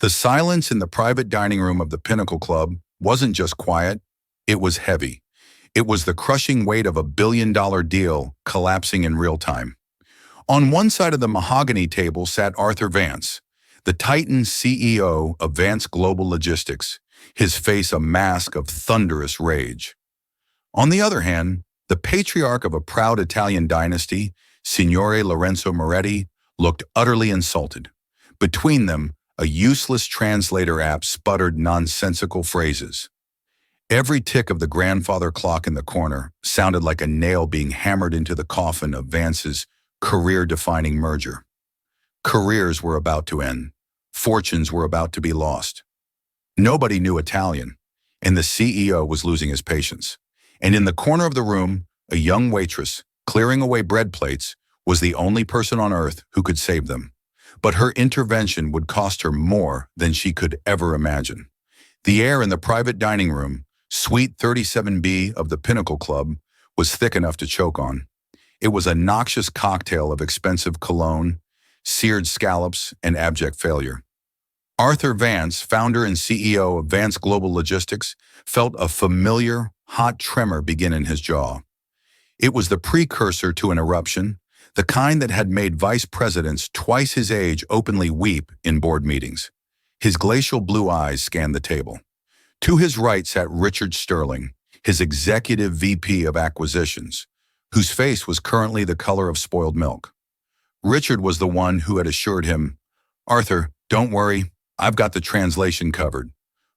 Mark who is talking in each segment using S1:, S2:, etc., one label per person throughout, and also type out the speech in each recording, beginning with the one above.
S1: The silence in the private dining room of the Pinnacle Club wasn't just quiet, it was heavy. It was the crushing weight of $1 billion deal collapsing in real time. On one side of the mahogany table sat Arthur Vance, the Titan CEO of Vance Global Logistics, his face a mask of thunderous rage. On the other hand, the patriarch of a proud Italian dynasty, Signore Lorenzo Moretti, looked utterly insulted. Between them, a useless translator app sputtered nonsensical phrases. Every tick of the grandfather clock in the corner sounded like a nail being hammered into the coffin of Vance's career-defining merger. Careers were about to end. Fortunes were about to be lost. Nobody knew Italian, and the CEO was losing his patience. And in the corner of the room, a young waitress, clearing away bread plates, was the only person on earth who could save them. But her intervention would cost her more than she could ever imagine. The air in the private dining room, Suite 37B of the Pinnacle Club, was thick enough to choke on. It was a noxious cocktail of expensive cologne, seared scallops, and abject failure. Arthur Vance, founder and CEO of Vance Global Logistics, felt a familiar, hot tremor begin in his jaw. It was the precursor to an eruption, the kind that had made vice presidents twice his age openly weep in board meetings. His glacial blue eyes scanned the table. To his right sat Richard Sterling, his executive VP of acquisitions, whose face was currently the color of spoiled milk. Richard was the one who had assured him, "Arthur, don't worry, I've got the translation covered.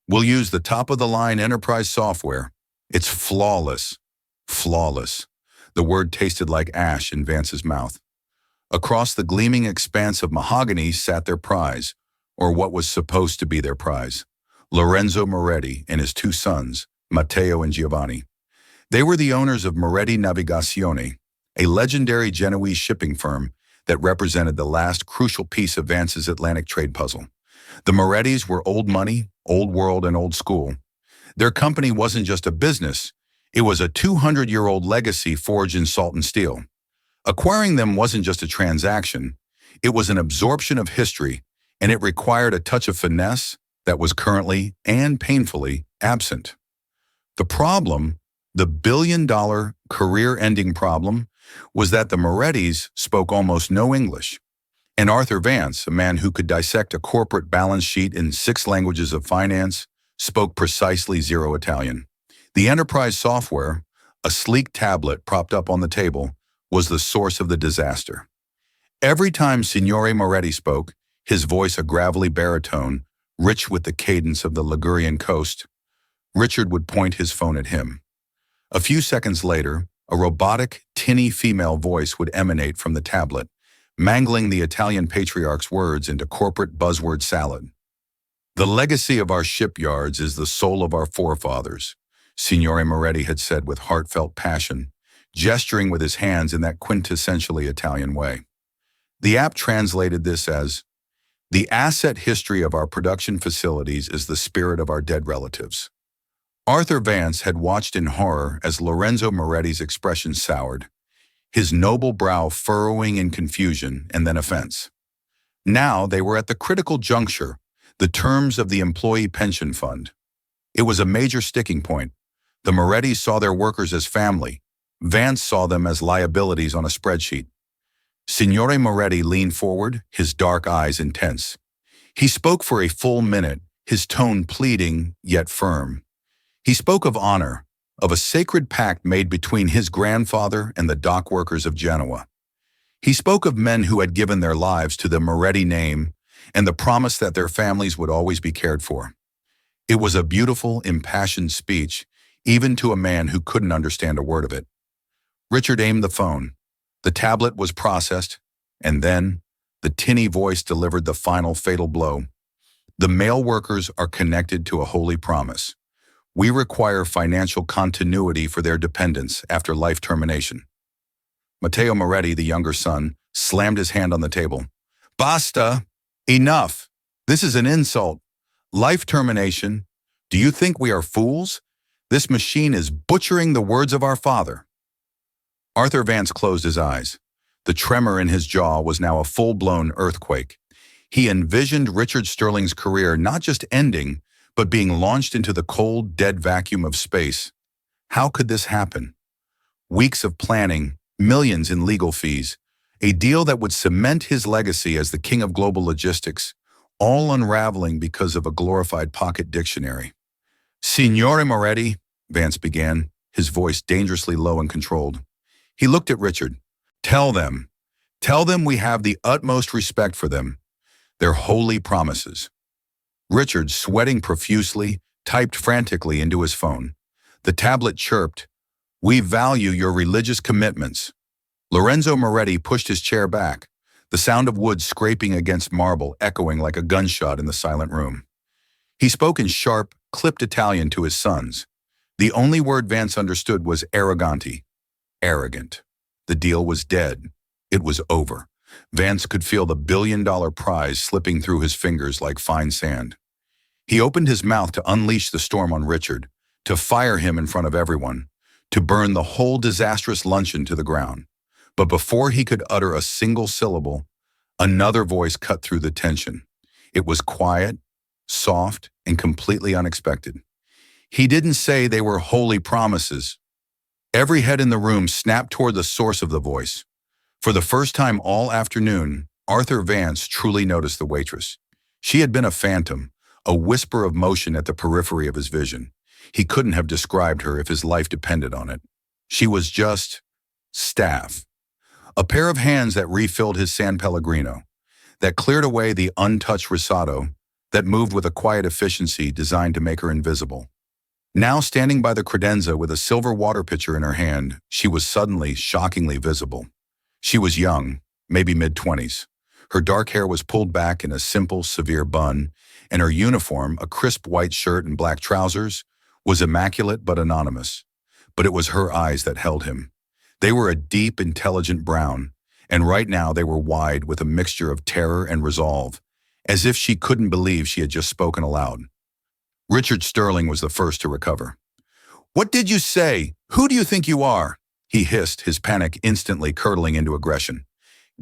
S1: We'll use the top-of-the-line enterprise software. It's flawless." Flawless. The word tasted like ash in Vance's mouth. Across the gleaming expanse of mahogany sat their prize, or what was supposed to be their prize, Lorenzo Moretti and his two sons, Matteo and Giovanni. They were the owners of Moretti Navigazione, a legendary Genoese shipping firm that represented the last crucial piece of Vance's Atlantic trade puzzle. The Morettis were old money, old world, and old school. Their company wasn't just a business, it was a 200-year-old legacy forged in salt and steel. Acquiring them wasn't just a transaction, it was an absorption of history, and it required a touch of finesse that was currently and painfully absent. The problem, the billion-dollar career-ending problem, was that the Morettis spoke almost no English. And Arthur Vance, a man who could dissect a corporate balance sheet in 6 languages of finance, spoke precisely 0 Italian. The enterprise software, a sleek tablet propped up on the table, was the source of the disaster. Every time Signore Moretti spoke, his voice a gravelly baritone, rich with the cadence of the Ligurian coast, Richard would point his phone at him. A few seconds later, a robotic, tinny female voice would emanate from the tablet, mangling the Italian patriarch's words into corporate buzzword salad. "The legacy of our shipyards is the soul of our forefathers," Signore Moretti had said with heartfelt passion, gesturing with his hands in that quintessentially Italian way. The app translated this as, "The asset history of our production facilities is the spirit of our dead relatives." Arthur Vance had watched in horror as Lorenzo Moretti's expression soured, his noble brow furrowing in confusion and then offense. Now they were at the critical juncture, the terms of the employee pension fund. It was a major sticking point. The Morettis saw their workers as family. Vance saw them as liabilities on a spreadsheet. Signore Moretti leaned forward, his dark eyes intense. He spoke for a full minute, his tone pleading yet firm. He spoke of honor, of a sacred pact made between his grandfather and the dock workers of Genoa. He spoke of men who had given their lives to the Moretti name and the promise that their families would always be cared for. It was a beautiful, impassioned speech, even to a man who couldn't understand a word of it. Richard aimed the phone. The tablet was processed, and then the tinny voice delivered the final fatal blow. "The male workers are connected to a holy promise. We require financial continuity for their dependents after life termination." Matteo Moretti, the younger son, slammed his hand on the table. "Basta! Enough! This is an insult. Life termination? Do you think we are fools? This machine is butchering the words of our father." Arthur Vance closed his eyes. The tremor in his jaw was now a full-blown earthquake. He envisioned Richard Sterling's career not just ending, but being launched into the cold, dead vacuum of space. How could this happen? Weeks of planning, millions in legal fees, a deal that would cement his legacy as the king of global logistics, all unraveling because of a glorified pocket dictionary. Signore Moretti, Vance began, his voice dangerously low and controlled. He looked at Richard. Tell them. Tell them we have the utmost respect for them. Their holy promises. Richard, sweating profusely, typed frantically into his phone. The tablet chirped, "We value your religious commitments." Lorenzo Moretti pushed his chair back, the sound of wood scraping against marble echoing like a gunshot in the silent room. He spoke in sharp, clipped Italian to his sons. The only word Vance understood was arroganti. Arrogant. The deal was dead. It was over. Vance could feel the billion-dollar prize slipping through his fingers like fine sand. He opened his mouth to unleash the storm on Richard, to fire him in front of everyone, to burn the whole disastrous luncheon to the ground. But before he could utter a single syllable, another voice cut through the tension. It was quiet, soft, and completely unexpected. He didn't say they were holy promises. Every head in the room snapped toward the source of the voice. For the first time all afternoon, Arthur Vance truly noticed the waitress. She had been a phantom, a whisper of motion at the periphery of his vision. He couldn't have described her if his life depended on it. She was just staff. A pair of hands that refilled his San Pellegrino, that cleared away the untouched risotto, that moved with a quiet efficiency designed to make her invisible. Now standing by the credenza with a silver water pitcher in her hand, she was suddenly, shockingly visible. She was young, maybe mid-20s. Her dark hair was pulled back in a simple, severe bun, and her uniform, a crisp white shirt and black trousers, was immaculate but anonymous. But it was her eyes that held him. They were a deep, intelligent brown, and right now they were wide with a mixture of terror and resolve, as if she couldn't believe she had just spoken aloud. Richard Sterling was the first to recover. "What did you say? Who do you think you are?" he hissed, his panic instantly curdling into aggression.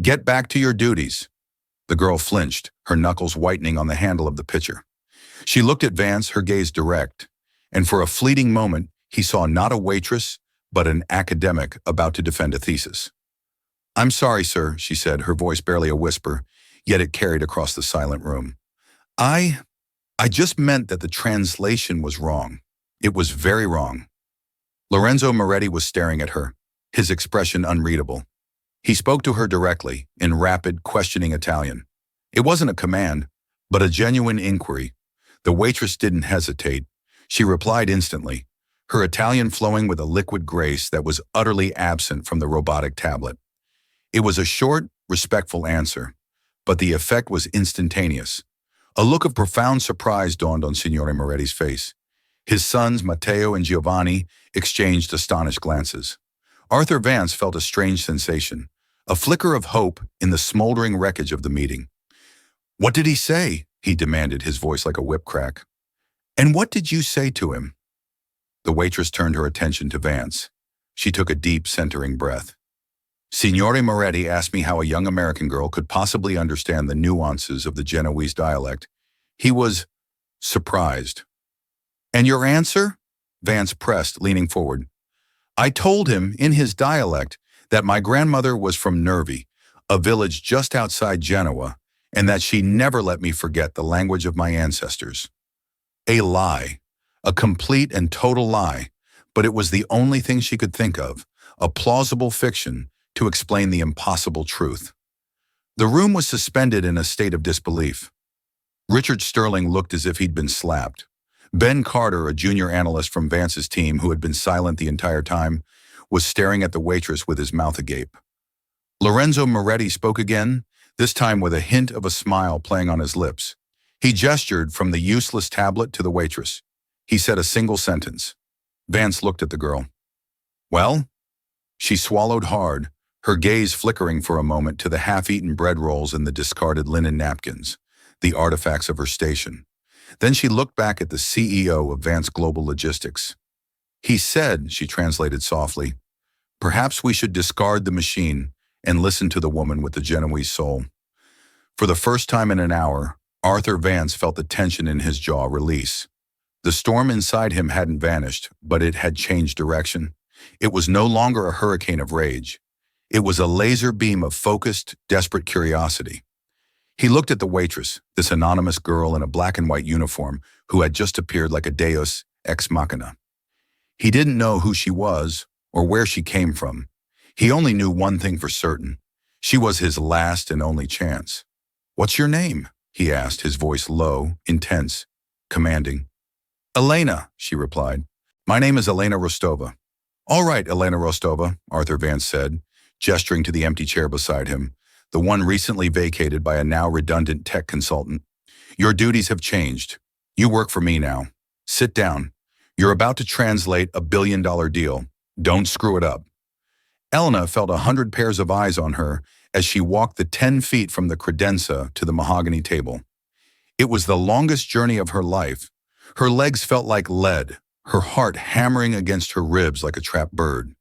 S1: "Get back to your duties." The girl flinched, her knuckles whitening on the handle of the pitcher. She looked at Vance, her gaze direct, and for a fleeting moment, he saw not a waitress, but an academic about to defend a thesis. "I'm sorry, sir," she said, her voice barely a whisper, yet it carried across the silent room. I just meant that the translation was wrong. It was very wrong." Lorenzo Moretti was staring at her, his expression unreadable. He spoke to her directly, in rapid, questioning Italian. It wasn't a command, but a genuine inquiry. The waitress didn't hesitate. She replied instantly, her Italian flowing with a liquid grace that was utterly absent from the robotic tablet. It was a short, respectful answer, but the effect was instantaneous. A look of profound surprise dawned on Signore Moretti's face. His sons, Matteo and Giovanni, exchanged astonished glances. Arthur Vance felt a strange sensation, a flicker of hope in the smoldering wreckage of the meeting. "What did he say?" he demanded, his voice like a whip crack. "And what did you say to him?" The waitress turned her attention to Vance. She took a deep, centering breath. "Signore Moretti asked me how a young American girl could possibly understand the nuances of the Genoese dialect. He was surprised." "And your answer?" Vance pressed, leaning forward. "I told him, in his dialect, that my grandmother was from Nervi, a village just outside Genoa, and that she never let me forget the language of my ancestors." A lie. A complete and total lie, but it was the only thing she could think of, a plausible fiction, to explain the impossible truth. The room was suspended in a state of disbelief. Richard Sterling looked as if he'd been slapped. Ben Carter, a junior analyst from Vance's team who had been silent the entire time, was staring at the waitress with his mouth agape. Lorenzo Moretti spoke again, this time with a hint of a smile playing on his lips. He gestured from the useless tablet to the waitress. He said a single sentence. Vance looked at the girl. "Well?" She swallowed hard, her gaze flickering for a moment to the half-eaten bread rolls and the discarded linen napkins, the artifacts of her station. Then she looked back at the CEO of Vance Global Logistics. "He said," she translated softly, "perhaps we should discard the machine and listen to the woman with the Genoese soul." For the first time in an hour, Arthur Vance felt the tension in his jaw release. The storm inside him hadn't vanished, but it had changed direction. It was no longer a hurricane of rage. It was a laser beam of focused, desperate curiosity. He looked at the waitress, this anonymous girl in a black and white uniform who had just appeared like a deus ex machina. He didn't know who she was or where she came from. He only knew one thing for certain. She was his last and only chance. "What's your name?" he asked, his voice low, intense, commanding. "Elena," she replied. "My name is Elena Rostova." "All right, Elena Rostova," Arthur Vance said, gesturing to the empty chair beside him, the one recently vacated by a now redundant tech consultant. "Your duties have changed. You work for me now. Sit down. You're about to translate a billion-dollar deal. Don't screw it up." Elena felt 100 pairs of eyes on her as she walked the 10 feet from the credenza to the mahogany table. It was the longest journey of her life. Her legs felt like lead, her heart hammering against her ribs like a trapped bird.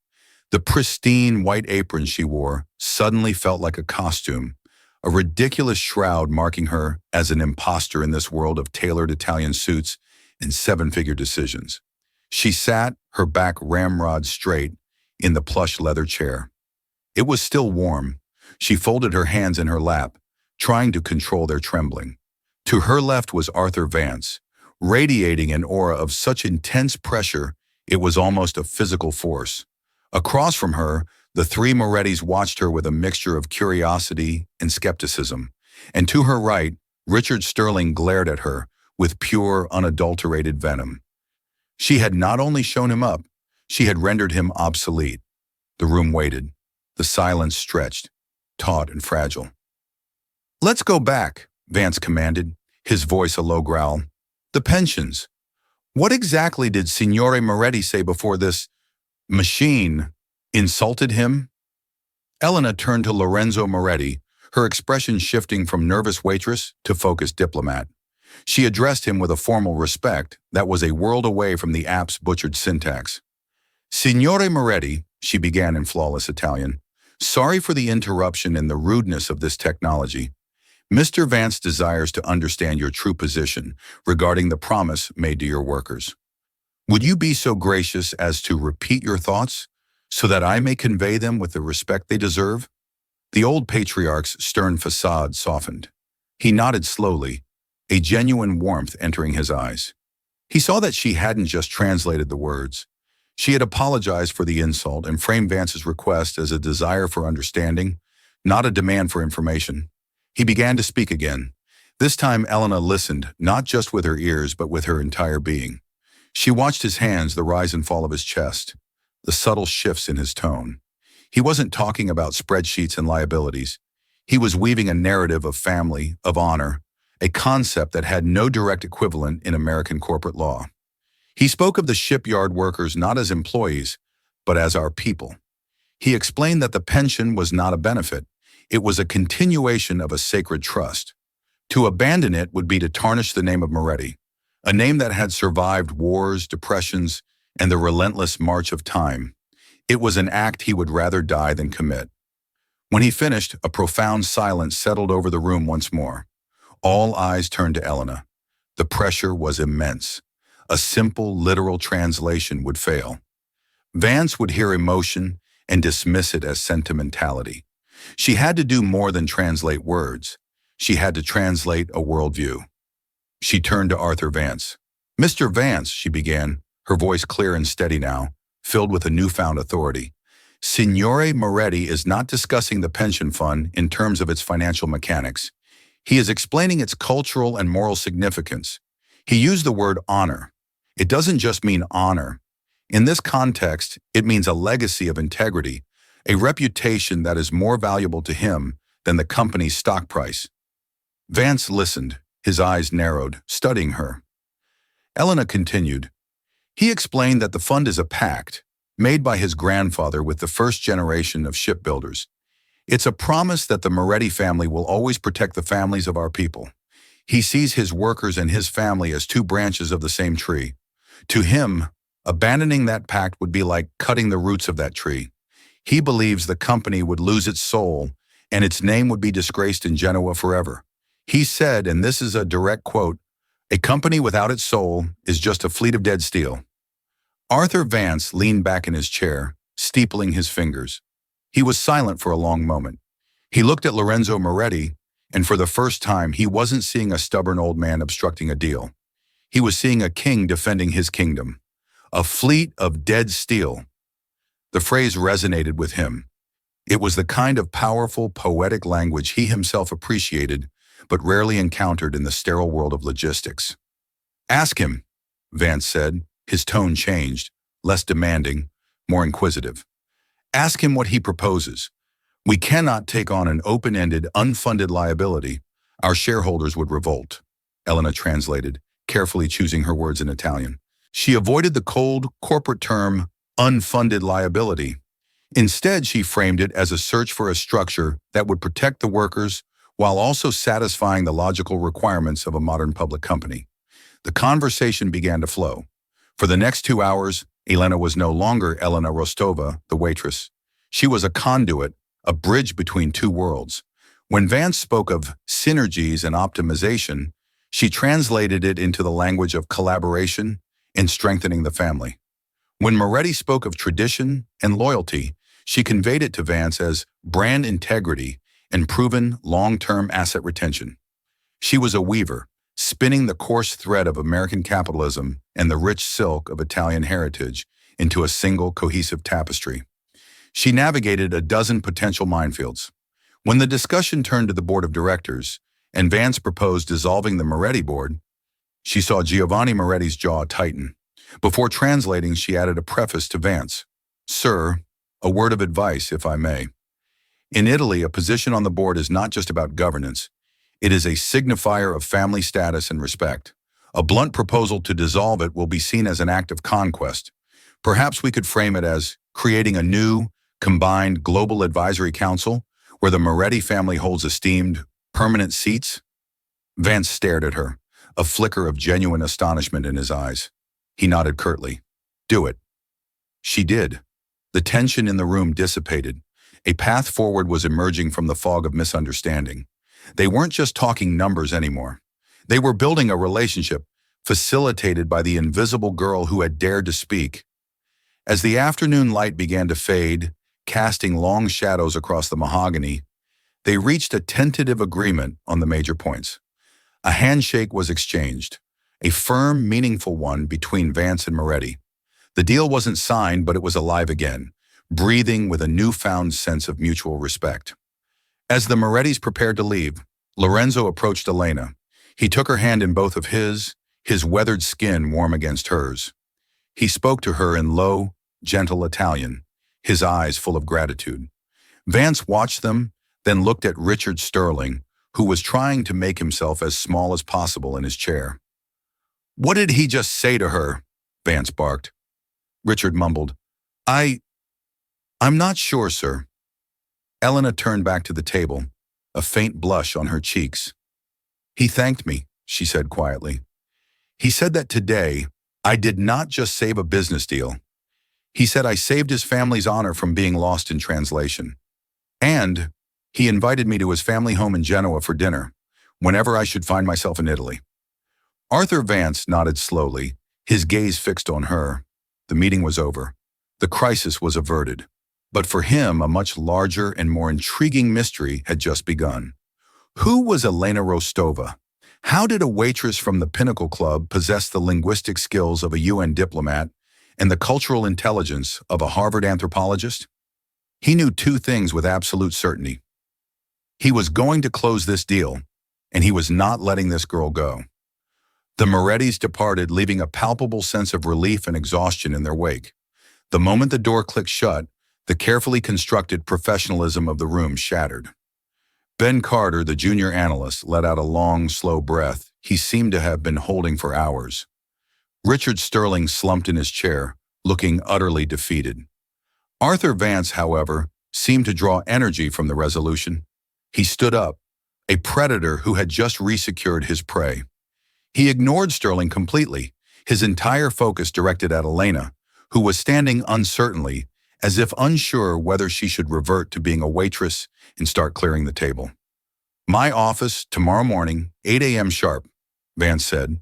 S1: The pristine white apron she wore suddenly felt like a costume, a ridiculous shroud marking her as an imposter in this world of tailored Italian suits and seven-figure decisions. She sat, her back ramrod straight, in the plush leather chair. It was still warm. She folded her hands in her lap, trying to control their trembling. To her left was Arthur Vance, radiating an aura of such intense pressure it was almost a physical force. Across from her, the three Morettis watched her with a mixture of curiosity and skepticism. And to her right, Richard Sterling glared at her with pure, unadulterated venom. She had not only shown him up, she had rendered him obsolete. The room waited. The silence stretched, taut and fragile. "Let's go back," Vance commanded, his voice a low growl. "The pensions. What exactly did Signore Moretti say before this machine insulted him?" Elena turned to Lorenzo Moretti, her expression shifting from nervous waitress to focused diplomat. She addressed him with a formal respect that was a world away from the app's butchered syntax. "Signore Moretti," she began in flawless Italian, "sorry for the interruption and the rudeness of this technology. Mr. Vance desires to understand your true position regarding the promise made to your workers. Would you be so gracious as to repeat your thoughts so that I may convey them with the respect they deserve?" The old patriarch's stern facade softened. He nodded slowly, a genuine warmth entering his eyes. He saw that she hadn't just translated the words. She had apologized for the insult and framed Vance's request as a desire for understanding, not a demand for information. He began to speak again. This time Elena listened, not just with her ears, but with her entire being. She watched his hands, the rise and fall of his chest, the subtle shifts in his tone. He wasn't talking about spreadsheets and liabilities. He was weaving a narrative of family, of honor, a concept that had no direct equivalent in American corporate law. He spoke of the shipyard workers not as employees, but as our people. He explained that the pension was not a benefit. It was a continuation of a sacred trust. To abandon it would be to tarnish the name of Moretti, a name that had survived wars, depressions, and the relentless march of time. It was an act he would rather die than commit. When he finished, a profound silence settled over the room once more. All eyes turned to Elena. The pressure was immense. A simple, literal translation would fail. Vance would hear emotion and dismiss it as sentimentality. She had to do more than translate words. She had to translate a worldview. She turned to Arthur Vance. "Mr. Vance," she began, her voice clear and steady now, filled with a newfound authority. "Signore Moretti is not discussing the pension fund in terms of its financial mechanics. He is explaining its cultural and moral significance. He used the word honor. It doesn't just mean honor. In this context, it means a legacy of integrity, a reputation that is more valuable to him than the company's stock price." Vance listened, his eyes narrowed, studying her. Elena continued. "He explained that the fund is a pact, made by his grandfather with the first generation of shipbuilders. It's a promise that the Moretti family will always protect the families of our people. He sees his workers and his family as two branches of the same tree. To him, abandoning that pact would be like cutting the roots of that tree. He believes the company would lose its soul and its name would be disgraced in Genoa forever. He said, and this is a direct quote, "A company without its soul is just a fleet of dead steel." Arthur Vance leaned back in his chair, steepling his fingers. He was silent for a long moment. He looked at Lorenzo Moretti, and for the first time, he wasn't seeing a stubborn old man obstructing a deal. He was seeing a king defending his kingdom. A fleet of dead steel. The phrase resonated with him. It was the kind of powerful, poetic language he himself appreciated, but rarely encountered in the sterile world of logistics. "Ask him," Vance said. His tone changed, less demanding, more inquisitive. "Ask him what he proposes. We cannot take on an open-ended, unfunded liability. Our shareholders would revolt." Elena translated, carefully choosing her words in Italian. She avoided the cold, corporate term, unfunded liability. Instead, she framed it as a search for a structure that would protect the workers while also satisfying the logical requirements of a modern public company. The conversation began to flow. For the next 2 hours, Elena was no longer Elena Rostova, the waitress. She was a conduit, a bridge between two worlds. When Vance spoke of synergies and optimization, she translated it into the language of collaboration and strengthening the family. When Moretti spoke of tradition and loyalty, she conveyed it to Vance as brand integrity and proven long-term asset retention. She was a weaver, spinning the coarse thread of American capitalism and the rich silk of Italian heritage into a single cohesive tapestry. She navigated a dozen potential minefields. When the discussion turned to the board of directors, and Vance proposed dissolving the Moretti board, she saw Giovanni Moretti's jaw tighten. Before translating, she added a preface to Vance. "Sir, a word of advice, if I may. In Italy, a position on the board is not just about governance. It is a signifier of family status and respect. A blunt proposal to dissolve it will be seen as an act of conquest. Perhaps we could frame it as creating a new, combined global advisory council where the Moretti family holds esteemed, permanent seats." Vance stared at her, a flicker of genuine astonishment in his eyes. He nodded curtly. "Do it." She did. The tension in the room dissipated. A path forward was emerging from the fog of misunderstanding. They weren't just talking numbers anymore. They were building a relationship, facilitated by the invisible girl who had dared to speak. As the afternoon light began to fade, casting long shadows across the mahogany, they reached a tentative agreement on the major points. A handshake was exchanged, a firm, meaningful one between Vance and Moretti. The deal wasn't signed, but it was alive again, breathing with a newfound sense of mutual respect. As the Morettis prepared to leave, Lorenzo approached Elena. He took her hand in both of his weathered skin warm against hers. He spoke to her in low, gentle Italian, his eyes full of gratitude. Vance watched them, then looked at Richard Sterling, who was trying to make himself as small as possible in his chair. "What did he just say to her?" Vance barked. Richard mumbled, I'm not sure, sir." Elena turned back to the table, a faint blush on her cheeks. "He thanked me," she said quietly. "He said that today, I did not just save a business deal. He said I saved his family's honor from being lost in translation. And he invited me to his family home in Genoa for dinner, whenever I should find myself in Italy." Arthur Vance nodded slowly, his gaze fixed on her. The meeting was over. The crisis was averted. But for him, a much larger and more intriguing mystery had just begun. Who was Elena Rostova? How did a waitress from the Pinnacle Club possess the linguistic skills of a UN diplomat and the cultural intelligence of a Harvard anthropologist? He knew two things with absolute certainty. He was going to close this deal, and he was not letting this girl go. The Morettis departed, leaving a palpable sense of relief and exhaustion in their wake. The moment the door clicked shut, the carefully constructed professionalism of the room shattered. Ben Carter, the junior analyst, let out a long, slow breath he seemed to have been holding for hours. Richard Sterling slumped in his chair, looking utterly defeated. Arthur Vance, however, seemed to draw energy from the resolution. He stood up, a predator who had just resecured his prey. He ignored Sterling completely, his entire focus directed at Elena, who was standing uncertainly, as if unsure whether she should revert to being a waitress and start clearing the table. "My office, tomorrow morning, 8 a.m. sharp," Vance said.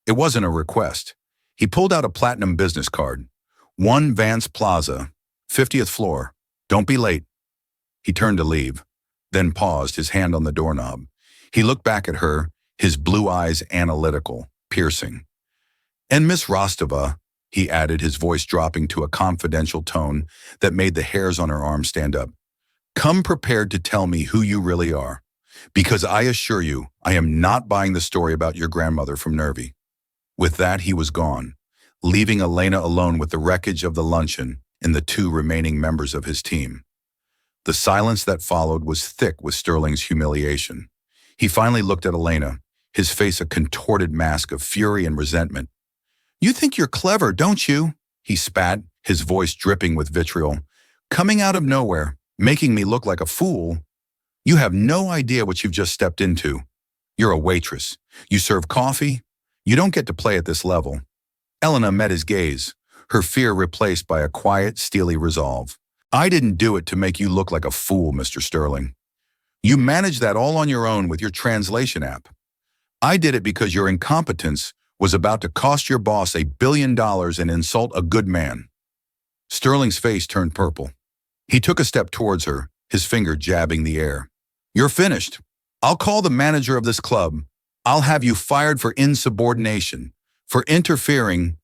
S1: It wasn't a request. He pulled out a platinum business card. "1 Vance Plaza, 50th floor. Don't be late." He turned to leave, then paused, his hand on the doorknob. He looked back at her, his blue eyes analytical, piercing. "And Miss Rostova," he added, his voice dropping to a confidential tone that made the hairs on her arm stand up. "Come prepared to tell me who you really are, because I assure you, I am not buying the story about your grandmother from Nervi." With that, he was gone, leaving Elena alone with the wreckage of the luncheon and the 2 remaining members of his team. The silence that followed was thick with Sterling's humiliation. He finally looked at Elena, his face a contorted mask of fury and resentment. "You think you're clever, don't you?" he spat, his voice dripping with vitriol. "Coming out of nowhere, making me look like a fool. You have no idea what you've just stepped into. You're a waitress. You serve coffee. You don't get to play at this level." Elena met his gaze, her fear replaced by a quiet, steely resolve. "I didn't do it to make you look like a fool, Mr. Sterling. You managed that all on your own with your translation app. I did it because your incompetence was about to cost your boss $1 billion and insult a good man." Sterling's face turned purple. He took a step towards her, his finger jabbing the air. "You're finished. I'll call the manager of this club. I'll have you fired for insubordination, for interfering.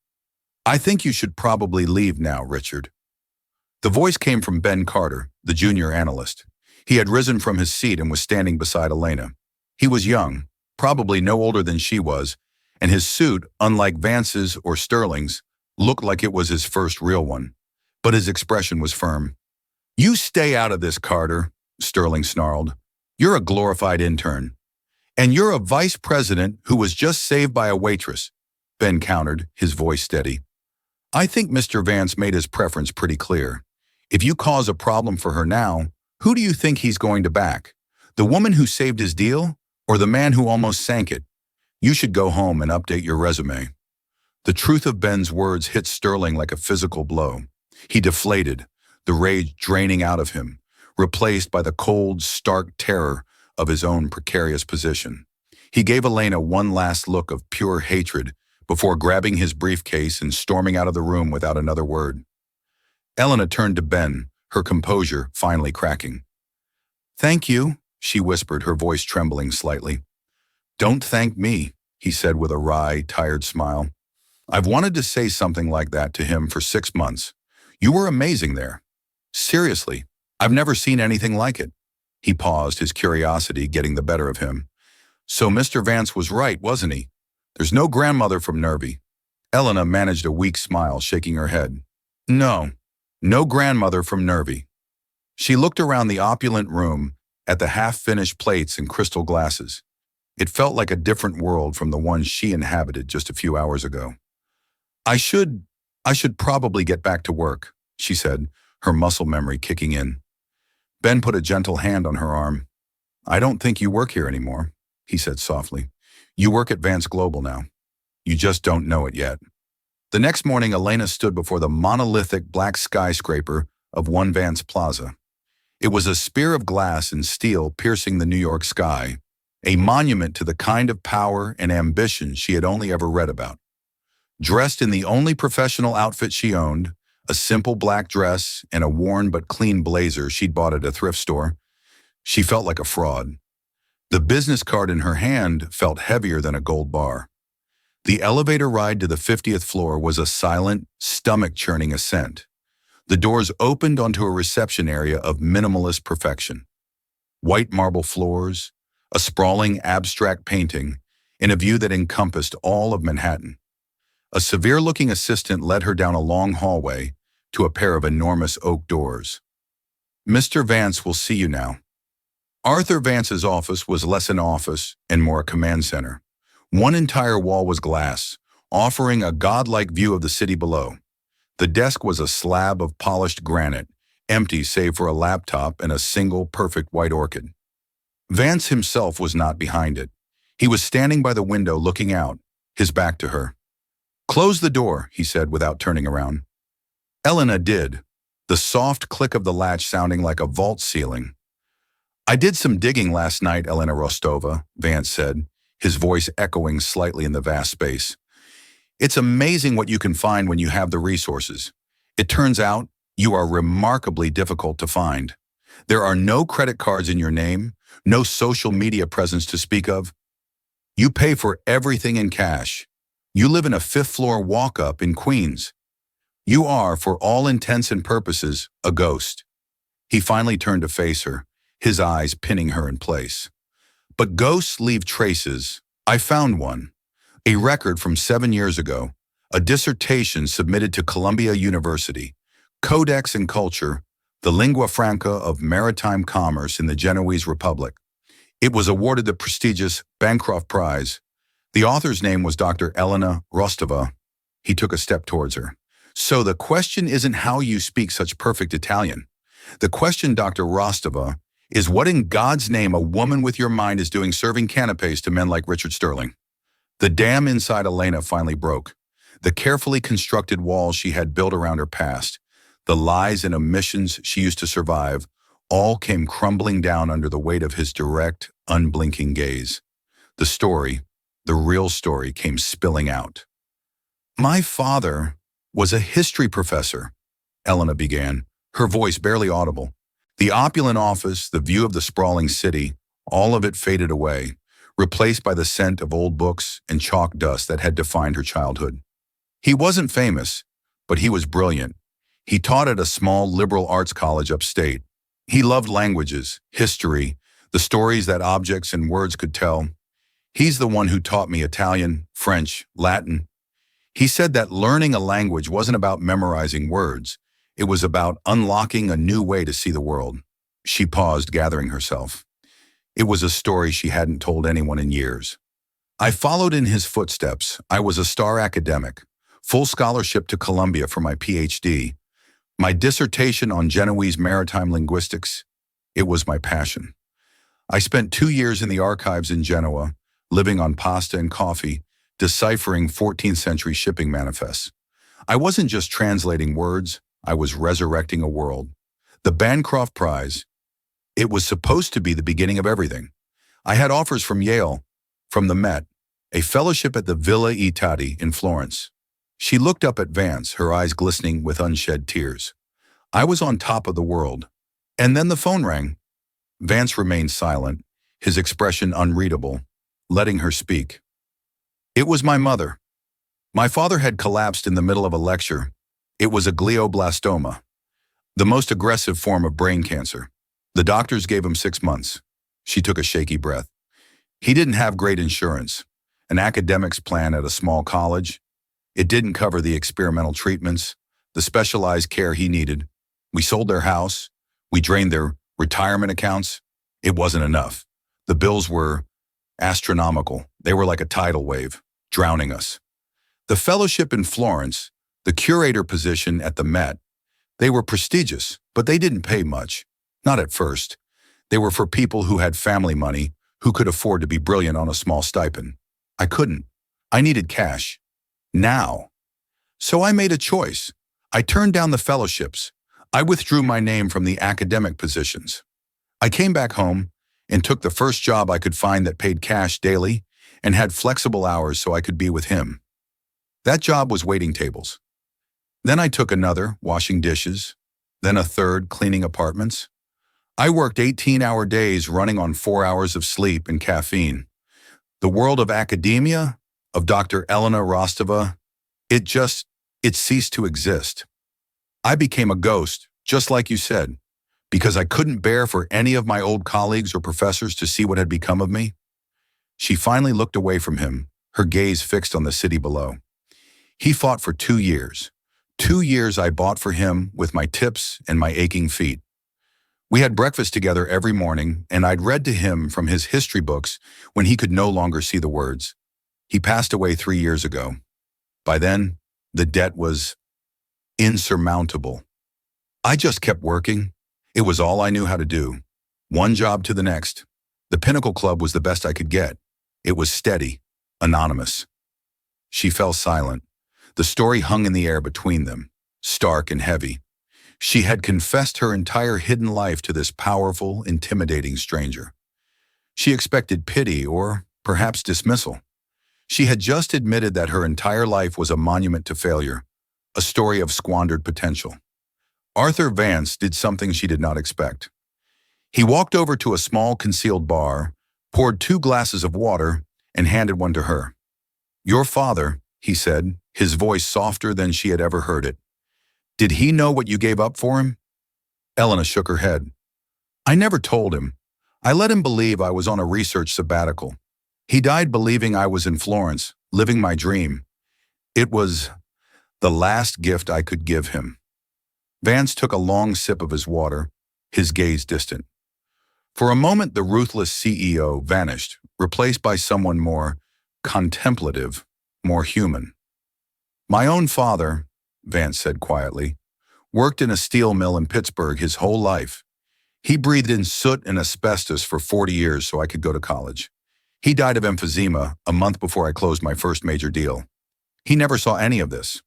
S1: I think you should probably leave now, Richard." The voice came from Ben Carter, the junior analyst. He had risen from his seat and was standing beside Elena. He was young, probably no older than she was, and his suit, unlike Vance's or Sterling's, looked like it was his first real one. But his expression was firm. "You stay out of this, Carter," Sterling snarled. "You're a glorified intern. And you're a vice president who was just saved by a waitress," Ben countered, his voice steady. "I think Mr. Vance made his preference pretty clear. If you cause a problem for her now, who do you think he's going to back? The woman who saved his deal, or the man who almost sank it? You should go home and update your resume." The truth of Ben's words hit Sterling like a physical blow. He deflated, the rage draining out of him, replaced by the cold, stark terror of his own precarious position. He gave Elena one last look of pure hatred before grabbing his briefcase and storming out of the room without another word. Elena turned to Ben, her composure finally cracking. "Thank you," she whispered, her voice trembling slightly. "Don't thank me," he said with a wry, tired smile. "I've wanted to say something like that to him for 6 months. You were amazing there. Seriously, I've never seen anything like it." He paused, his curiosity getting the better of him. "So Mr. Vance was right, wasn't he? There's no grandmother from Nervi." Elena managed a weak smile, shaking her head. No grandmother from Nervi." She looked around the opulent room at the half-finished plates and crystal glasses. It felt like a different world from the one she inhabited just a few hours ago. I should probably get back to work," she said, her muscle memory kicking in. Ben put a gentle hand on her arm. "I don't think you work here anymore," he said softly. "You work at Vance Global now. You just don't know it yet." The next morning, Elena stood before the monolithic black skyscraper of 1 Vance Plaza. It was a spear of glass and steel piercing the New York sky, a monument to the kind of power and ambition she had only ever read about. Dressed in the only professional outfit she owned, a simple black dress and a worn but clean blazer she'd bought at a thrift store, she felt like a fraud. The business card in her hand felt heavier than a gold bar. The elevator ride to the 50th floor was a silent, stomach-churning ascent. The doors opened onto a reception area of minimalist perfection. White marble floors, a sprawling abstract painting, and a view that encompassed all of Manhattan. A severe-looking assistant led her down a long hallway to a pair of enormous oak doors. "Mr. Vance will see you now." Arthur Vance's office was less an office and more a command center. One entire wall was glass, offering a godlike view of the city below. The desk was a slab of polished granite, empty save for a laptop and a single perfect white orchid. Vance himself was not behind it. He was standing by the window looking out, his back to her. "Close the door," he said without turning around. Elena did, the soft click of the latch sounding like a vault ceiling. "I did some digging last night, Elena Rostova," Vance said, his voice echoing slightly in the vast space. "It's amazing what you can find when you have the resources. It turns out you are remarkably difficult to find. There are no credit cards in your name, no social media presence to speak of. You pay for everything in cash. You live in a fifth-floor walk-up in Queens. You are, for all intents and purposes, a ghost." He finally turned to face her, his eyes pinning her in place. "But ghosts leave traces. I found one. A record from 7 years ago. A dissertation submitted to Columbia University. Codex and Culture, the lingua franca of maritime commerce in the Genoese Republic. It was awarded the prestigious Bancroft Prize. The author's name was Dr. Elena Rostova." He took a step towards her. "So the question isn't how you speak such perfect Italian. The question, Dr. Rostova, is what in God's name a woman with your mind is doing serving canapes to men like Richard Sterling?" The dam inside Elena finally broke. The carefully constructed walls she had built around her past, the lies and omissions she used to survive, all came crumbling down under the weight of his direct, unblinking gaze. The story, the real story, came spilling out. "My father was a history professor," Elena began, her voice barely audible. The opulent office, the view of the sprawling city, all of it faded away, replaced by the scent of old books and chalk dust that had defined her childhood. "He wasn't famous, but he was brilliant. He taught at a small liberal arts college upstate. He loved languages, history, the stories that objects and words could tell. He's the one who taught me Italian, French, Latin. He said that learning a language wasn't about memorizing words. It was about unlocking a new way to see the world." She paused, gathering herself. It was a story she hadn't told anyone in years. "I followed in his footsteps. I was a star academic, full scholarship to Columbia for my PhD. My dissertation on Genoese maritime linguistics. It was my passion. I spent 2 years in the archives in Genoa, living on pasta and coffee, deciphering 14th century shipping manifests. I wasn't just translating words, I was resurrecting a world. The Bancroft Prize, it was supposed to be the beginning of everything. I had offers from Yale, from the Met, a fellowship at the Villa Itati in Florence." She looked up at Vance, her eyes glistening with unshed tears. "I was on top of the world. And then the phone rang." Vance remained silent, his expression unreadable, letting her speak. "It was my mother. My father had collapsed in the middle of a lecture. It was a glioblastoma, the most aggressive form of brain cancer. The doctors gave him 6 months." She took a shaky breath. "He didn't have great insurance, an academic's plan at a small college. It didn't cover the experimental treatments, the specialized care he needed. We sold their house. We drained their retirement accounts. It wasn't enough. The bills were astronomical. They were like a tidal wave, drowning us. The fellowship in Florence, the curator position at the Met, they were prestigious, but they didn't pay much. Not at first. They were for people who had family money, who could afford to be brilliant on a small stipend. I couldn't. I needed cash. Now. So I made a choice. I turned down the fellowships. I withdrew my name from the academic positions. I came back home and took the first job I could find that paid cash daily and had flexible hours so I could be with him. That job was waiting tables. Then I took another, washing dishes, then a third, cleaning apartments. I worked 18-hour days running on 4 hours of sleep and caffeine. The world of academia, of Dr. Elena Rostova, it ceased to exist. I became a ghost, just like you said, because I couldn't bear for any of my old colleagues or professors to see what had become of me." She finally looked away from him, her gaze fixed on the city below. "He fought for 2 years. 2 years I bought for him with my tips and my aching feet. We had breakfast together every morning, and I'd read to him from his history books when he could no longer see the words. He passed away 3 years ago. By then, the debt was insurmountable. I just kept working. It was all I knew how to do. One job to the next. The Pinnacle Club was the best I could get. It was steady, anonymous." She fell silent. The story hung in the air between them, stark and heavy. She had confessed her entire hidden life to this powerful, intimidating stranger. She expected pity or perhaps dismissal. She had just admitted that her entire life was a monument to failure, a story of squandered potential. Arthur Vance did something she did not expect. He walked over to a small concealed bar, poured 2 glasses of water, and handed one to her. "Your father," he said, his voice softer than she had ever heard it. "Did he know what you gave up for him?" Elena shook her head. "I never told him. I let him believe I was on a research sabbatical. He died believing I was in Florence, living my dream. It was the last gift I could give him." Vance took a long sip of his water, his gaze distant. For a moment, the ruthless CEO vanished, replaced by someone more contemplative, more human. "My own father," Vance said quietly, "worked in a steel mill in Pittsburgh his whole life. He breathed in soot and asbestos for 40 years so I could go to college. He died of emphysema a month before I closed my first major deal. He never saw any of this."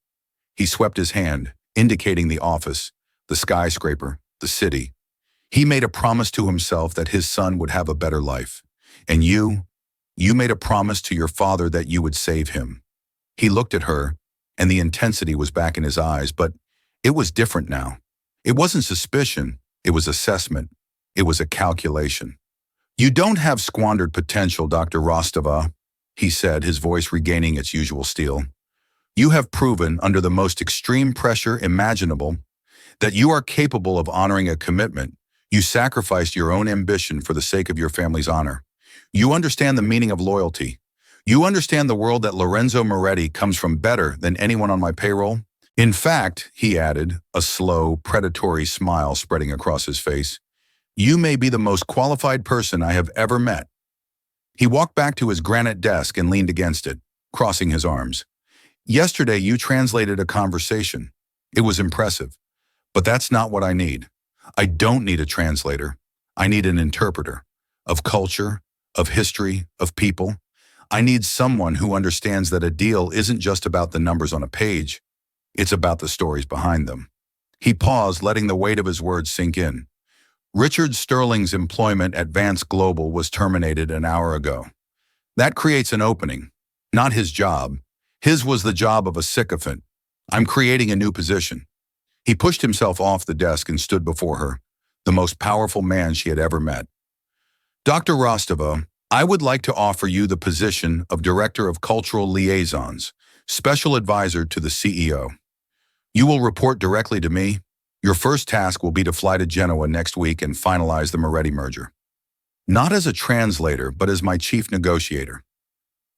S1: He swept his hand, indicating the office, the skyscraper, the city. "He made a promise to himself that his son would have a better life. And you made a promise to your father that you would save him." He looked at her, and the intensity was back in his eyes, but it was different now. It wasn't suspicion, it was assessment. It was a calculation. "You don't have squandered potential, Dr. Rostova," he said, his voice regaining its usual steel. "You have proven, under the most extreme pressure imaginable, that you are capable of honoring a commitment. You sacrificed your own ambition for the sake of your family's honor. You understand the meaning of loyalty. You understand the world that Lorenzo Moretti comes from better than anyone on my payroll. In fact," he added, a slow, predatory smile spreading across his face, "you may be the most qualified person I have ever met." He walked back to his granite desk and leaned against it, crossing his arms. "Yesterday you translated a conversation. It was impressive. But that's not what I need. I don't need a translator. I need an interpreter. Of culture, of history, of people. I need someone who understands that a deal isn't just about the numbers on a page. It's about the stories behind them." He paused, letting the weight of his words sink in. "Richard Sterling's employment at Vance Global was terminated an hour ago. That creates an opening. Not his job. His was the job of a sycophant. I'm creating a new position." He pushed himself off the desk and stood before her, the most powerful man she had ever met. "Dr. Rostova, I would like to offer you the position of Director of Cultural Liaisons, Special Advisor to the CEO. You will report directly to me. Your first task will be to fly to Genoa next week and finalize the Moretti merger. Not as a translator, but as my chief negotiator.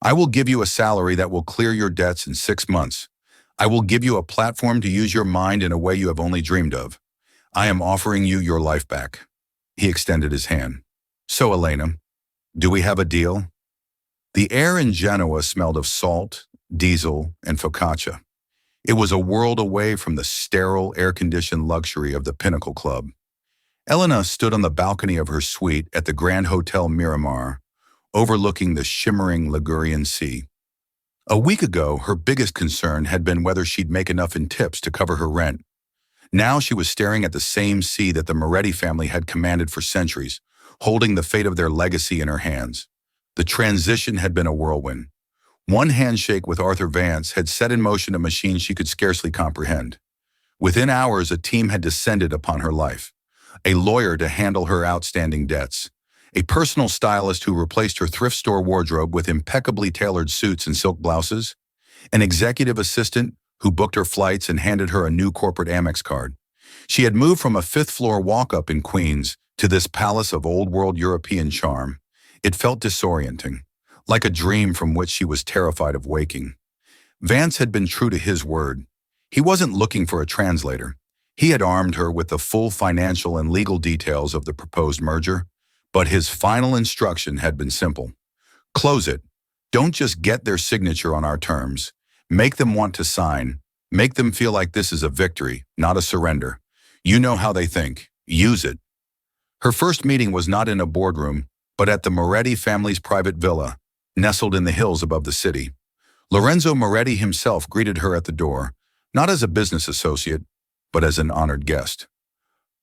S1: I will give you a salary that will clear your debts in 6 months. I will give you a platform to use your mind in a way you have only dreamed of. I am offering you your life back." He extended his hand. "So, Elena, do we have a deal?" The air in Genoa smelled of salt, diesel, and focaccia. It was a world away from the sterile, air-conditioned luxury of the Pinnacle Club. Elena stood on the balcony of her suite at the Grand Hotel Miramar, overlooking the shimmering Ligurian Sea. A week ago, her biggest concern had been whether she'd make enough in tips to cover her rent. Now she was staring at the same sea that the Moretti family had commanded for centuries, holding the fate of their legacy in her hands. The transition had been a whirlwind. One handshake with Arthur Vance had set in motion a machine she could scarcely comprehend. Within hours, a team had descended upon her life. A lawyer to handle her outstanding debts. A personal stylist who replaced her thrift store wardrobe with impeccably tailored suits and silk blouses. An executive assistant who booked her flights and handed her a new corporate Amex card. She had moved from a fifth-floor walk-up in Queens to this palace of old-world European charm. It felt disorienting, like a dream from which she was terrified of waking. Vance had been true to his word. He wasn't looking for a translator. He had armed her with the full financial and legal details of the proposed merger, but his final instruction had been simple. Close it. Don't just get their signature on our terms. Make them want to sign. Make them feel like this is a victory, not a surrender. You know how they think. Use it. Her first meeting was not in a boardroom, but at the Moretti family's private villa, nestled in the hills above the city. Lorenzo Moretti himself greeted her at the door, not as a business associate, but as an honored guest.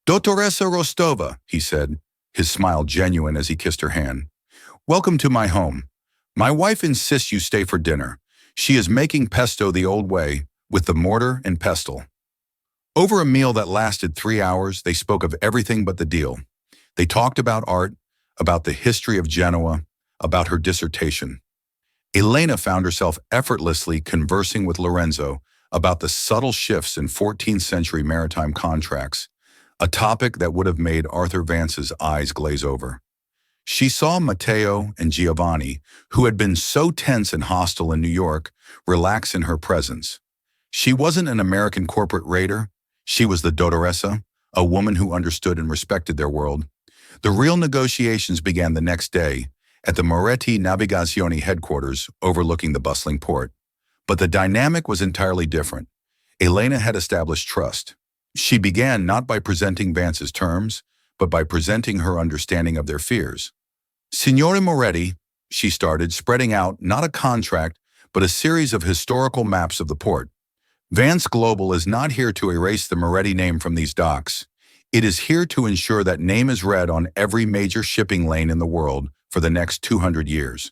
S1: Dottoressa Rostova, he said, his smile genuine as he kissed her hand. Welcome to my home. My wife insists you stay for dinner. She is making pesto the old way, with the mortar and pestle. Over a meal that lasted 3 hours, they spoke of everything but the deal. They talked about art, about the history of Genoa, about her dissertation. Elena found herself effortlessly conversing with Lorenzo about the subtle shifts in 14th century maritime contracts, a topic that would have made Arthur Vance's eyes glaze over. She saw Matteo and Giovanni, who had been so tense and hostile in New York, relax in her presence. She wasn't an American corporate raider. She was the dottoressa, a woman who understood and respected their world. The real negotiations began the next day at the Moretti Navigazione headquarters overlooking the bustling port. But the dynamic was entirely different. Elena had established trust. She began not by presenting Vance's terms, but by presenting her understanding of their fears. Signore Moretti, she started, spreading out not a contract, but a series of historical maps of the port. Vance Global is not here to erase the Moretti name from these docks. It is here to ensure that name is read on every major shipping lane in the world for the next 200 years.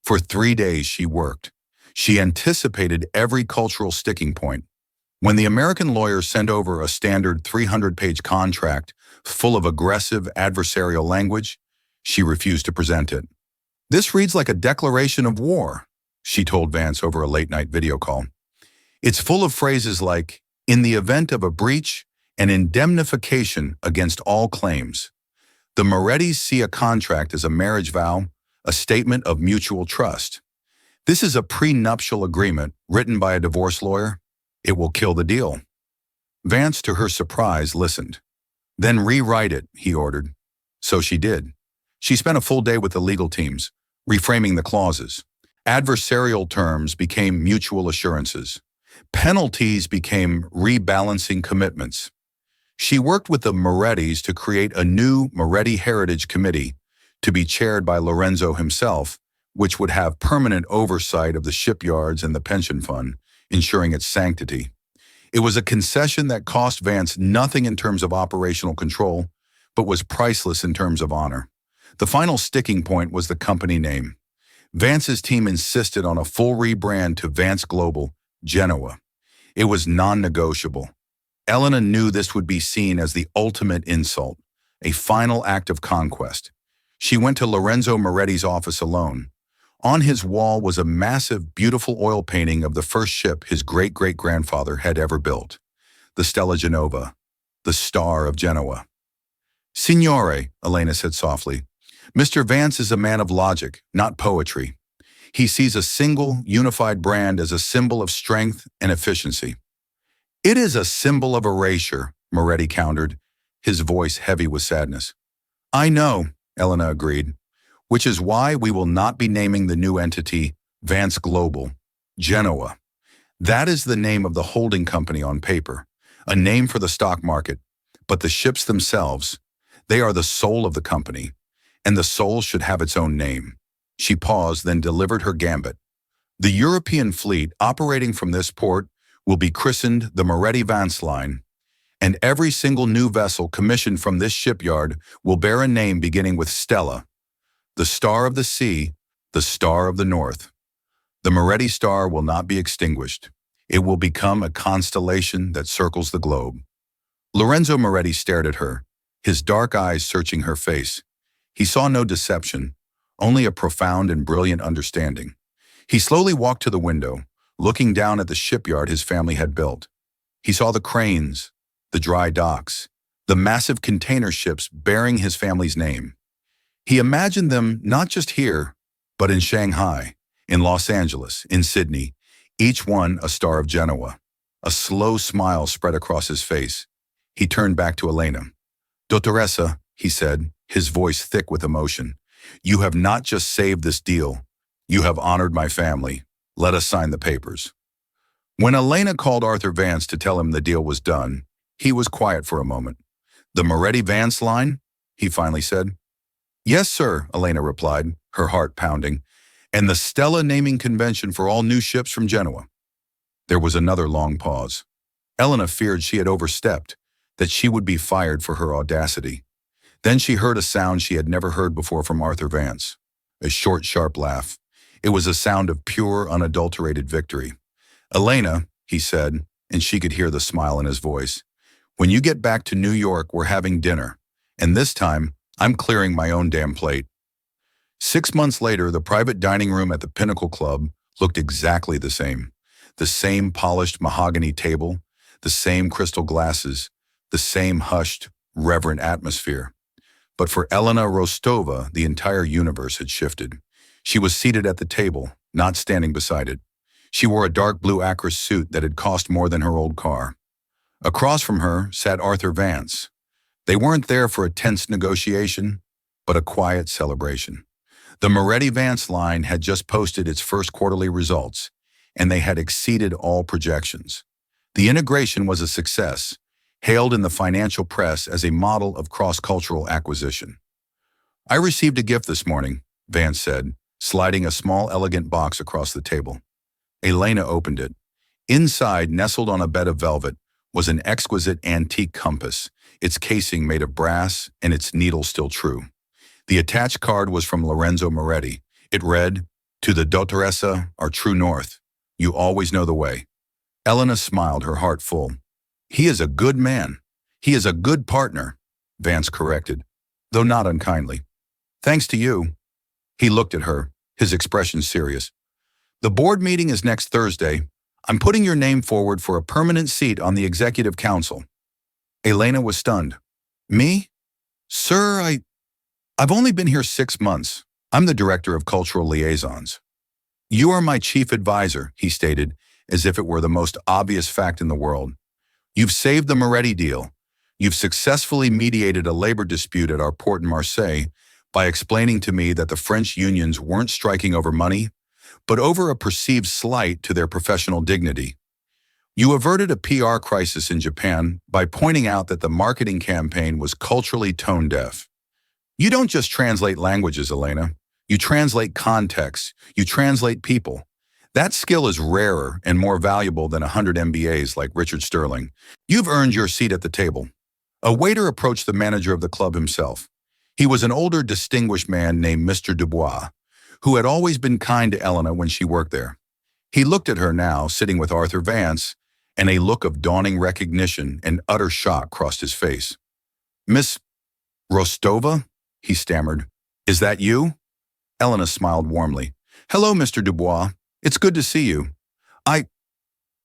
S1: For 3 days she worked. She anticipated every cultural sticking point. When the American lawyer sent over a standard 300-page contract full of aggressive adversarial language, she refused to present it. This reads like a declaration of war, she told Vance over a late-night video call. It's full of phrases like, in the event of a breach, an indemnification against all claims. The Morettis see a contract as a marriage vow, a statement of mutual trust. This is a prenuptial agreement written by a divorce lawyer. It will kill the deal. Vance, to her surprise, listened. Then rewrite it, he ordered. So she did. She spent a full day with the legal teams, reframing the clauses. Adversarial terms became mutual assurances. Penalties became rebalancing commitments. She worked with the Morettis to create a new Moretti Heritage Committee to be chaired by Lorenzo himself, which would have permanent oversight of the shipyards and the pension fund, ensuring its sanctity. It was a concession that cost Vance nothing in terms of operational control, but was priceless in terms of honor. The final sticking point was the company name. Vance's team insisted on a full rebrand to Vance Global, Genoa. It was non-negotiable. Elena knew this would be seen as the ultimate insult, a final act of conquest. She went to Lorenzo Moretti's office alone. On his wall was a massive, beautiful oil painting of the first ship his great-great-grandfather had ever built, the Stella Genova, the Star of Genoa. Signore, Elena said softly, Mr. Vance is a man of logic, not poetry. He sees a single, unified brand as a symbol of strength and efficiency. It is a symbol of erasure, Moretti countered, his voice heavy with sadness. I know, Elena agreed, which is why we will not be naming the new entity Vance Global, Genoa. That is the name of the holding company on paper, a name for the stock market, but the ships themselves, they are the soul of the company, and the soul should have its own name. She paused, then delivered her gambit. The European fleet operating from this port will be christened the Moretti Vance Line, and every single new vessel commissioned from this shipyard will bear a name beginning with Stella, the Star of the Sea, the Star of the North. The Moretti star will not be extinguished. It will become a constellation that circles the globe. Lorenzo Moretti stared at her, his dark eyes searching her face. He saw no deception, only a profound and brilliant understanding. He slowly walked to the window, looking down at the shipyard his family had built. He saw the cranes, the dry docks, the massive container ships bearing his family's name. He imagined them not just here, but in Shanghai, in Los Angeles, in Sydney, each one a star of Genoa. A slow smile spread across his face. He turned back to Elena. Dottoressa, he said, his voice thick with emotion, you have not just saved this deal. You have honored my family. Let us sign the papers. When Elena called Arthur Vance to tell him the deal was done, he was quiet for a moment. The Moretti Vance line? He finally said. Yes, sir, Elena replied, her heart pounding, and the Stella naming convention for all new ships from Genoa. There was another long pause. Elena feared she had overstepped, that she would be fired for her audacity. Then she heard a sound she had never heard before from Arthur Vance. A short, sharp laugh. It was a sound of pure, unadulterated victory. "Elena," he said, and she could hear the smile in his voice. "When you get back to New York, we're having dinner. And this time, I'm clearing my own damn plate." 6 months later, the private dining room at the Pinnacle Club looked exactly the same. The same polished mahogany table, the same crystal glasses, the same hushed, reverent atmosphere. But for Elena Rostova, the entire universe had shifted. She was seated at the table, not standing beside it. She wore a dark blue Acris suit that had cost more than her old car. Across from her sat Arthur Vance. They weren't there for a tense negotiation, but a quiet celebration. The Moretti-Vance line had just posted its first quarterly results, and they had exceeded all projections. The integration was a success, hailed in the financial press as a model of cross-cultural acquisition. "I received a gift this morning," Vance said, sliding a small, elegant box across the table. Elena opened it. Inside, nestled on a bed of velvet, was an exquisite antique compass, its casing made of brass and its needle still true. The attached card was from Lorenzo Moretti. It read, "To the Dottoressa, our true north. You always know the way." Elena smiled, her heart full. "He is a good man. He is a good partner," Vance corrected, though not unkindly. "Thanks to you." He looked at her, his expression serious. "The board meeting is next Thursday. I'm putting your name forward for a permanent seat on the executive council." Elena was stunned. "Me? Sir, I've only been here 6 months. I'm the director of cultural liaisons." "You are my chief advisor," he stated, as if it were the most obvious fact in the world. "You've saved the Moretti deal. You've successfully mediated a labor dispute at our port in Marseille by explaining to me that the French unions weren't striking over money, but over a perceived slight to their professional dignity. You averted a PR crisis in Japan by pointing out that the marketing campaign was culturally tone-deaf. You don't just translate languages, Elena. You translate context. You translate people. That skill is rarer and more valuable than 100 MBAs like Richard Sterling. You've earned your seat at the table." A waiter approached the manager of the club himself. He was an older, distinguished man named Mr. Dubois, who had always been kind to Elena when she worked there. He looked at her now, sitting with Arthur Vance, and a look of dawning recognition and utter shock crossed his face. "Miss Rostova?" he stammered. "Is that you?" Elena smiled warmly. "Hello, Mr. Dubois. It's good to see you." I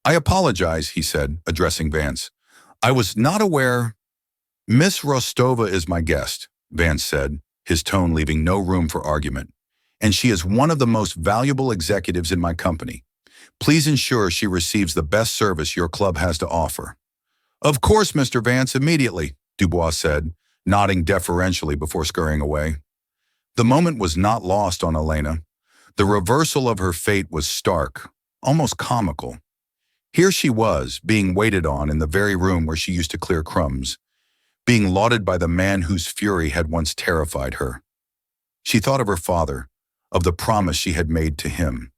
S1: apologize," he said, addressing Vance. "I was not aware—" "Miss Rostova is my guest," Vance said, his tone leaving no room for argument. "And she is one of the most valuable executives in my company. Please ensure she receives the best service your club has to offer." "Of course, Mr. Vance, immediately," Dubois said, nodding deferentially before scurrying away. The moment was not lost on Elena. The reversal of her fate was stark, almost comical. Here she was, being waited on in the very room where she used to clear crumbs, being lauded by the man whose fury had once terrified her. She thought of her father, of the promise she had made to him.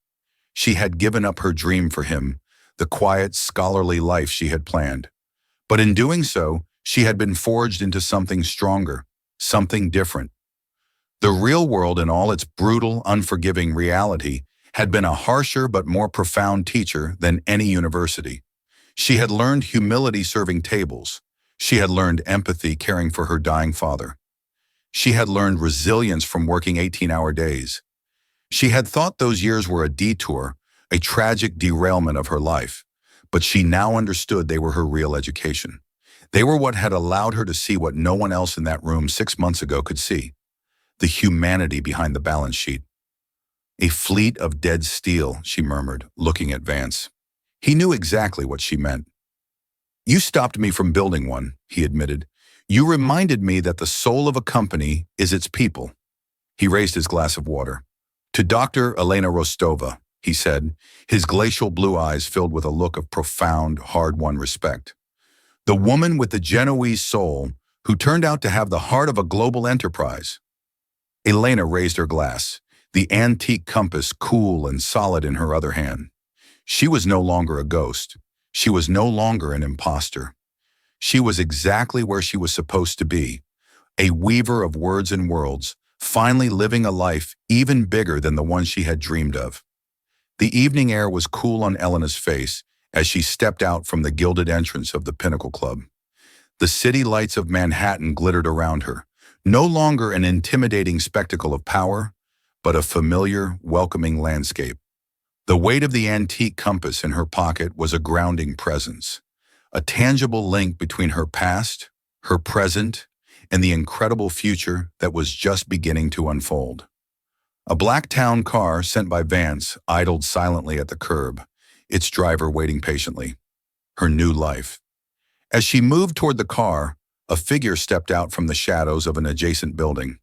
S1: She had given up her dream for him, the quiet, scholarly life she had planned. But in doing so, she had been forged into something stronger, something different. The real world in all its brutal, unforgiving reality had been a harsher but more profound teacher than any university. She had learned humility serving tables. She had learned empathy caring for her dying father. She had learned resilience from working 18-hour days. She had thought those years were a detour, a tragic derailment of her life, but she now understood they were her real education. They were what had allowed her to see what no one else in that room 6 months ago could see: the humanity behind the balance sheet. "A fleet of dead steel," she murmured, looking at Vance. He knew exactly what she meant. "You stopped me from building one," he admitted. "You reminded me that the soul of a company is its people." He raised his glass of water. "To Dr. Elena Rostova," he said, his glacial blue eyes filled with a look of profound, hard-won respect. "The woman with the Genoese soul who turned out to have the heart of a global enterprise." Elena raised her glass, the antique compass cool and solid in her other hand. She was no longer a ghost. She was no longer an imposter. She was exactly where she was supposed to be, a weaver of words and worlds, finally living a life even bigger than the one she had dreamed of. The evening air was cool on Elena's face as she stepped out from the gilded entrance of the Pinnacle Club. The city lights of Manhattan glittered around her, no longer an intimidating spectacle of power, but a familiar, welcoming landscape. The weight of the antique compass in her pocket was a grounding presence, a tangible link between her past, her present, and the incredible future that was just beginning to unfold. A black town car sent by Vance idled silently at the curb, its driver waiting patiently. Her new life. As she moved toward the car, a figure stepped out from the shadows of an adjacent building.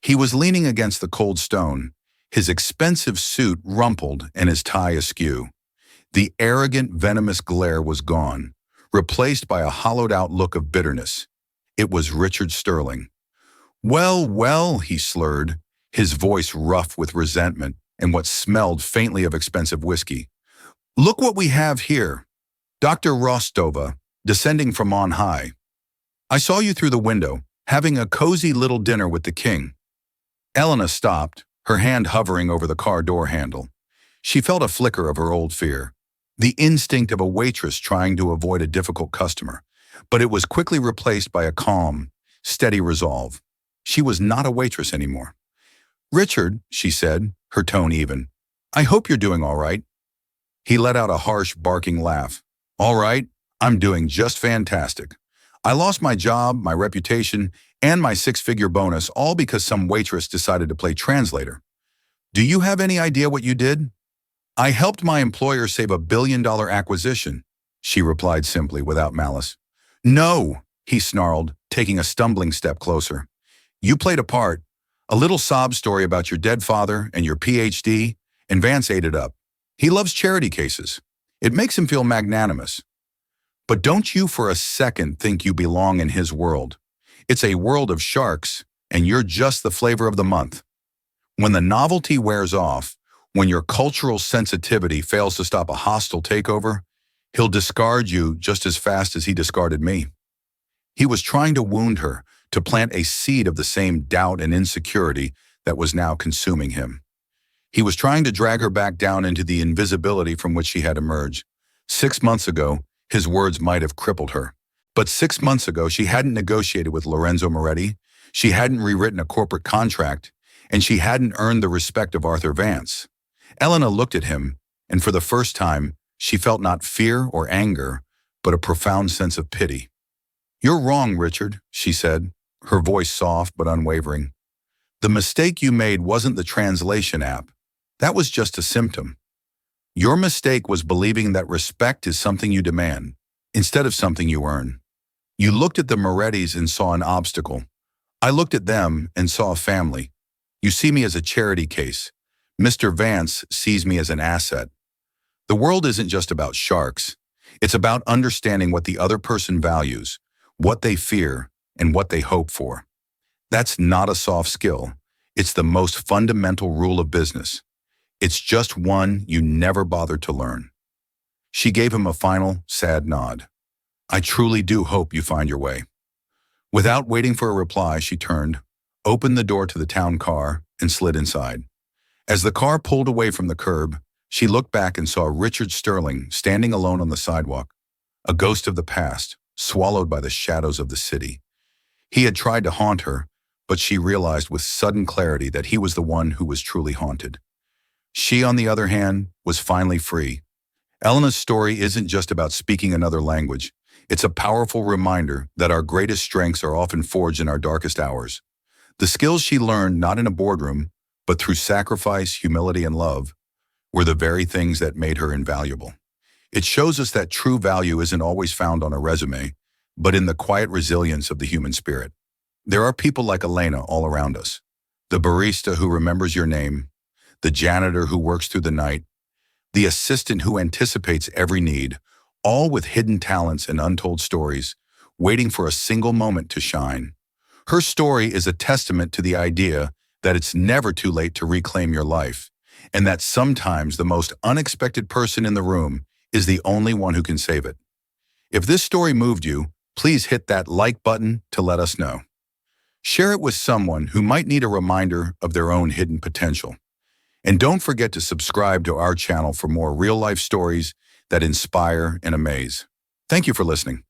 S1: He was leaning against the cold stone, his expensive suit rumpled and his tie askew. The arrogant, venomous glare was gone, replaced by a hollowed-out look of bitterness. It was Richard Sterling. "Well, well," he slurred, his voice rough with resentment and what smelled faintly of expensive whiskey. "Look what we have here. Dr. Rostova, descending from on high. I saw you through the window, having a cozy little dinner with the king." Elena stopped, her hand hovering over the car door handle. She felt a flicker of her old fear, the instinct of a waitress trying to avoid a difficult customer, but it was quickly replaced by a calm, steady resolve. She was not a waitress anymore. "Richard," she said, her tone even, "I hope you're doing all right." He let out a harsh, barking laugh. "All right, I'm doing just fantastic. I lost my job, my reputation, and my six-figure bonus all because some waitress decided to play translator. Do you have any idea what you did?" "I helped my employer save a billion-dollar acquisition," she replied simply, without malice. "No," he snarled, taking a stumbling step closer. "You played a part, a little sob story about your dead father and your PhD, and Vance ate it up. He loves charity cases. It makes him feel magnanimous. But don't you for a second think you belong in his world. It's a world of sharks, and you're just the flavor of the month. When the novelty wears off, when your cultural sensitivity fails to stop a hostile takeover, he'll discard you just as fast as he discarded me." He was trying to wound her, to plant a seed of the same doubt and insecurity that was now consuming him. He was trying to drag her back down into the invisibility from which she had emerged. 6 months ago, his words might have crippled her. But 6 months ago, she hadn't negotiated with Lorenzo Moretti, she hadn't rewritten a corporate contract, and she hadn't earned the respect of Arthur Vance. Elena looked at him, and for the first time, she felt not fear or anger, but a profound sense of pity. "You're wrong, Richard," she said, her voice soft but unwavering. "The mistake you made wasn't the translation app. That was just a symptom. Your mistake was believing that respect is something you demand, instead of something you earn. You looked at the Morettis and saw an obstacle. I looked at them and saw a family. You see me as a charity case. Mr. Vance sees me as an asset. The world isn't just about sharks. It's about understanding what the other person values, what they fear, and what they hope for. That's not a soft skill. It's the most fundamental rule of business. It's just one you never bothered to learn." She gave him a final, sad nod. "I truly do hope you find your way." Without waiting for a reply, she turned, opened the door to the town car, and slid inside. As the car pulled away from the curb, she looked back and saw Richard Sterling standing alone on the sidewalk, a ghost of the past, swallowed by the shadows of the city. He had tried to haunt her, but she realized with sudden clarity that he was the one who was truly haunted. She, on the other hand, was finally free. Elena's story isn't just about speaking another language. It's a powerful reminder that our greatest strengths are often forged in our darkest hours. The skills she learned not in a boardroom, but through sacrifice, humility, and love, were the very things that made her invaluable. It shows us that true value isn't always found on a resume, but in the quiet resilience of the human spirit. There are people like Elena all around us. The barista who remembers your name, the janitor who works through the night, the assistant who anticipates every need, all with hidden talents and untold stories, waiting for a single moment to shine. Her story is a testament to the idea that it's never too late to reclaim your life, and that sometimes the most unexpected person in the room is the only one who can save it. If this story moved you, please hit that like button to let us know. Share it with someone who might need a reminder of their own hidden potential. And don't forget to subscribe to our channel for more real-life stories that inspire and amaze. Thank you for listening.